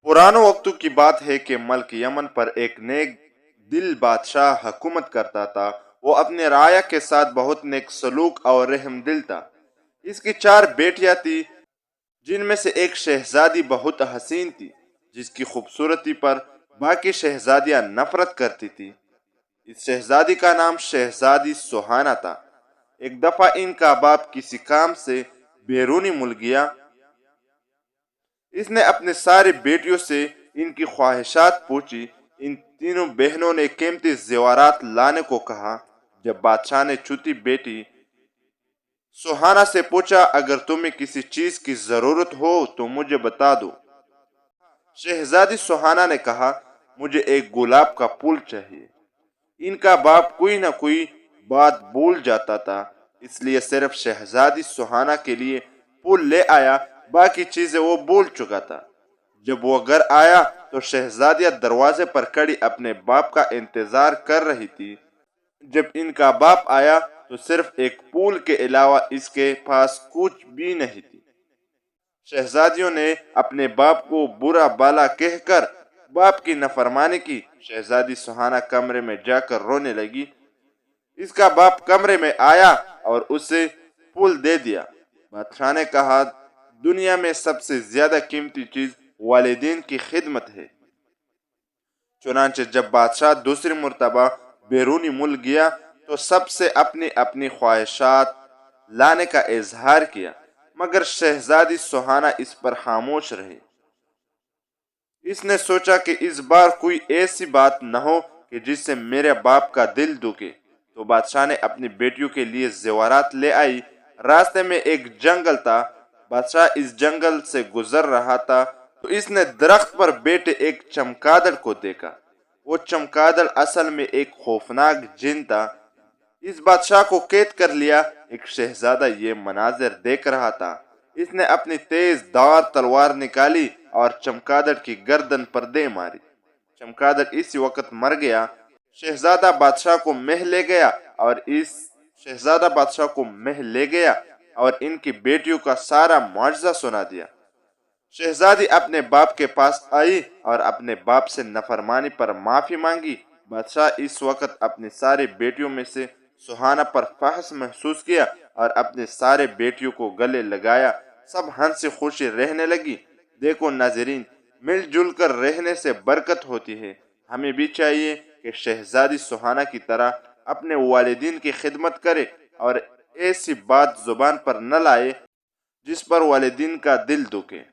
पुराने वक्तों की बात है कि मल्क यमन पर एक नेक दिल बादशाह हुकूमत करता था। वो अपने राया के साथ बहुत नेक सलूक और रहम दिल था। इसकी 4 बेटियां थी, जिनमें से एक शहजादी बहुत हसीन थी, जिसकी खूबसूरती पर बाकी शहजादियां नफरत करती थी। इस शहजादी का नाम शहजादी सुहाना था। एक दफा इनका बाप किसी काम से बैरूनी मुल्क गया। इसने अपने सारी बेटियों से इनकी ख्वाहिशात पूछी। इन तीनों बहनों ने कीमती जेवरात लाने को कहा। जब बादशाह ने छुट्टी बेटी सुहाना से पूछा, अगर तुम्हें किसी चीज की जरूरत हो तो मुझे बता दो। शहजादी सुहाना ने कहा, मुझे एक गुलाब का फूल चाहिए। इनका बाप कोई ना कोई बात भूल जाता था, इसलिए सिर्फ शहजादी सुहाना के लिए फूल ले आया, बाकी चीजें वो भूल चुका था। जब वो घर आया तो शहजादियां दरवाजे पर खड़ी अपने बाप का इंतजार कर रही थी। जब इनका बाप आया तो सिर्फ एक फूल के अलावा इसके पास कुछ भी नहीं थी। शहजादियों ने अपने बाप को बुरा बाला कहकर बाप की नफरमानी की। शहजादी सुहाना कमरे में जाकर रोने लगी। इसका बाप कमरे में आया और उसे फूल दे दिया। बादशाह ने कहा, दुनिया में सबसे ज्यादा कीमती चीज वालिदैन की खिदमत है। चुनांचे जब बादशाह दूसरी मर्तबा बैरूनी मुल्क गया तो सबसे अपनी अपनी ख्वाहिशात लाने का इजहार किया, मगर शहजादी सुहाना इस पर खामोश रही। इसने सोचा कि इस बार कोई ऐसी बात न हो कि जिससे मेरे बाप का दिल दुखे, तो बादशाह ने अपनी बेटियों के लिए जेवरात ले आई। रास्ते में एक जंगल था। बादशाह इस जंगल से गुजर रहा था तो इसने दरख्त पर बैठे एक चमगादड़ को देखा। वो चमगादड़ असल में एक खौफनाक जिन था। इस बादशाह को कैद कर लिया। एक शहजादा ये मनाजिर देख रहा था। इसने अपनी तेज धार तलवार निकाली और चमगादड़ की गर्दन पर दे मारी। चमगादड़ इसी वक्त मर गया। शहजादा बादशाह को महल ले गया और इनकी बेटियों का सारा मुआवजा सुना दिया। शहजादी अपने बाप के पास आई और अपने बाप से नफरमानी पर माफी मांगी। बादशाह इस वक्त अपनी सारी बेटियों में से सुहाना पर फहस महसूस किया और अपने सारे बेटियों को गले लगाया। सब हंसी खुशी रहने लगी। देखो नाजरीन, मिलजुल कर रहने से बरकत होती है। हमें भी चाहिए कि शहजादी सुहाना की तरह अपने वालिदीन की खिदमत करे और ऐसी बात जुबान पर न लाए जिस पर वालिदीन का दिल दुखे।